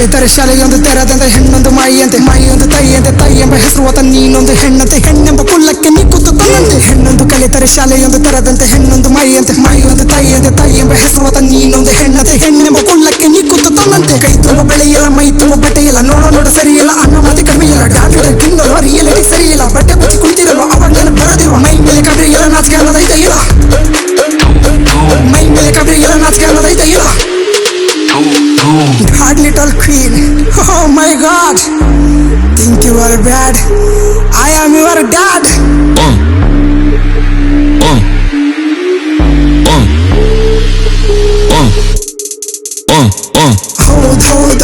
ಕಲಿತರೆ ಶಾಲೆಯೊಂದು ತೆರೆದಂತೆ ಹೆಣ್ಣೊಂದು ಮಾಯಿಯಂತೆ ಮಾಯಿಯೊಂದು ತಾಯಿಯಂತೆ ತಾಯಿ ಎಂಬ ಹೆಸರು ಹೊತ್ತ ನೀನೊಂದು ಹೆಣ್ಣಂತೆ ಹೆಣ್ಣೆಂಬ ಕುಲ್ಲಕ್ಕೆ ನೀ ಕೂತುಕೊಂಡಂತೆ ಹೆಣ್ಣೊಂದು ಕಲಿತರೆ ಶಾಲೆಯೊಂದು ತೆರೆದಂತೆ ಹೆಣ್ಣೊಂದು ಮಾಯಿಯಂತೆ ಮಾಯಿಯೊಂದು ತಾಯಿಯಂತೆ ತಾಯಿ ಎಂಬ ಹೆಸರು ಹೊತ್ತ ನೀನೊಂದು ಹೆಣ್ಣಂತೆ ಹೆಣ್ಣೆಂಬ ಕುಲ್ಲಕ್ಕೆ ನೀ ಕೂತುಕೊಂಡಂತೆ ಕೈ ತುಂಬ ಬೆಳೆಯಿಲ್ಲ ಮೈ ತುಂಬ ಬಟ್ಟೆಯಿಲ್ಲ ನೋಡ ಸರಿಯಿಲ್ಲ ಅನ್ನ ಮಾತಿ ಕಡಿಮೆ ಇಲ್ಲ ಡಾಕ್ಟರ್ ತಿನ್ನಲು ರಿಯಲಿಟಿ ಸರಿಯಿಲ್ಲ ಬಟ್ಟೆ ಬಚ್ಚಿ ಕುಳಿತಿರಲು ಅವಾಗ ನಾನು ಬರೋದಿರುವ ಮೈ ಮೇಲೆ ಕಬ್ರಿ ಇಲ್ಲ ನಾಚಿಕೆ ಅನ್ನೋದೈತೆ ಇಲ್ಲ ಮೈ ಮೇಲೆ ಕಬ್ರಿ ಇಲ್ಲ ನಾಚಿಕೆ ಅನ್ನೋದೈತೆ ಇಲ್ಲ God, little queen, oh my God, think you are bad, I am your dad.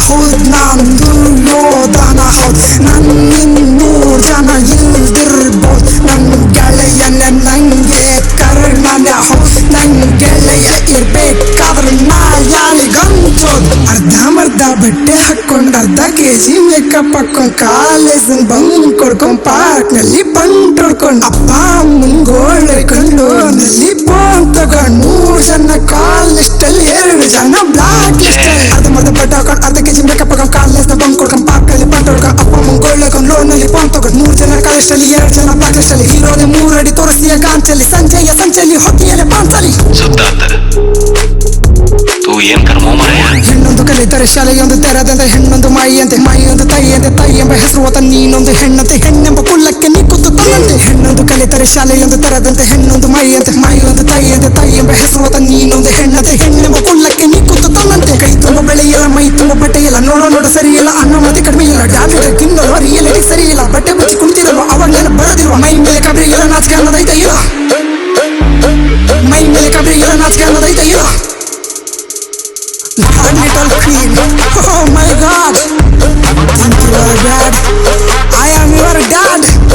ಹೌದ್ ನಾನು ದುರ್ಯೋಧನ ಹೌದ್ ನನ್ನಿನ್ನೂ ಜನ ಇಲ್ದಿರ್ಬೋದು ನನ್ನ ಗೆಳೆಯನ ನಂಗೆ ಕರ್ಣನ ಹೌದ್ ನನ್ನ ಗೆಳೆಯ ಇರ್ಬೇಕಾದ್ರೆ ನಾ ಯಾರಿಗಂತೋದು ಅರ್ಧಂಬರ್ಧ ಬಟ್ಟೆ ಹಾಕೊಂಡ್ ಅರ್ಧ ಕೆಜಿ ಮೇಕಪ್ ಹಾಕೊಂಡ್ ಕಾಲೇಜ್ ಬಂದ್ ಕೊಡ್ಕೊಂಡ್ ಪಾರ್ಕ್ನಲ್ಲಿ ಬಂದ್ ಹೊಡ್ಕೊಂಡ್ ಅಪ್ಪ ಮುಂಗೋಳೆ ಕಣ್ಣು ನಲ್ಲಿ ಫೋನ್ ತಗೊಂಡು 3 ಜನ ಕಾಲ್ ಲಿಸ್ಟಲ್ಲಿ 2 ಜನ ಬ್ಲಾಕ್ ಲಿಸ್ಟ್ ಅರ್ಧಂಬರ್ಧ ಬಟ್ಟೆ ಹಾಕೊಂಡ್ ಅರ್ಧ ಕೆಜಿ ಮೇಕಪ್ ಹಾಕೊಂಡ್ ಕಾಲೇಜ್ ಬಂದ್ ಕೊಡ್ಕೊಂಡ್ ಪಾರ್ಕ್ನಲ್ಲಿ ಬಂದ್ ಹೊಡ್ಕೊಂಡ್ ಅಪ್ಪ ಮುಂಗೋಳೆ ಲೋನ್ ನಲ್ಲಿ ಫೋನ್ ತಗೊಂಡ್ 3 ಜನ ಕಾಲ್ ಲಿಸ್ಟಲ್ಲಿ 2 ಜನ ಬ್ಲಾಕ್ ಲಿಸ್ಟಲ್ಲಿ ಹೀರೋದೆ 3 ಅಡಿ ತೋರಿಸಿಯ ಗಾಂಚಲ್ಲಿ ಸಂಚೆಯಲ್ಲಿ ಹೊತ್ತಿಯಲ್ಲಿ ಪಾಂಚಲಿ ಹೆಣ್ಣೊಂದು ಕಲಿತರೆ ಶಾಲೆಯೊಂದು ತೆರೆದಂತೆ ಹೆಣ್ಣೊಂದು ಮಾಯಿಯಂತೆ ಮಾಯಿಯೊಂದು ತಾಯಿಯಂತೆ ತಾಯಿ ಎಂಬ ಹೆಸರು ಹೊತ್ತ ನೀನೊಂದು ಹೆಣ್ಣಂತೆ ಹೆಣ್ಣೆಂಬ ಕುಲ್ಲಕ್ಕೆ ನೀ ಕೂತುಕೊಂಡಂತೆ ಹೆಣ್ಣೊಂದು ಕಲಿತರೆ ಶಾಲೆಯೊಂದು ತೆರೆದಂತೆ ಹೆಣ್ಣೊಂದು ಮಾಯಿಯಂತೆ ಮಾಯಿಯೊಂದು ತಾಯಿಯಂತೆ ತಾಯಿ ಎಂಬ ಹೆಸರು ಹೊತ್ತ ನೀನೊಂದು ಹೆಣ್ಣಂತೆ ಹೆಣ್ಣೆಂಬ ಕುಲ್ಲಕ್ಕೆ ನೀ ಕೂತುಕೊಂಡಂತೆ ಕೈ ತುಂಬ ಬೆಳೆಯಿಲ್ಲ ಮೈ ತುಂಬ ಬಟ್ಟೆಯಿಲ್ಲ ನೋಡ ಸರಿಯಿಲ್ಲ ಅನ್ನ ಮಾತಿ ಕಡಿಮೆ ಇಲ್ಲ ಡಾಕ್ಟರ್ ತಿನ್ನಲು ರಿಯಲಿಟಿ ಸರಿಯಿಲ್ಲ ಬಟ್ಟೆ ಬಚ್ಚಿ ಕುಳಿತಿರಲು ಅವಾಗ ನಾನು ಬರೋದಿರುವ ಮೈ ಮೇಲೆ ಕಬ್ರಿ ಇಲ್ಲ ನಾಚಿಕೆ ಅನ್ನೋದೈತೆ ಇಲ್ಲ ಮೈ ಮೇಲೆ ಕಬ್ರಿ ಇಲ್ಲ ನಾಚಿಕೆ ಅನ್ನೋದೈತೆ ಇಲ್ಲ God, little queen, oh my God, think you are bad, I am your dad.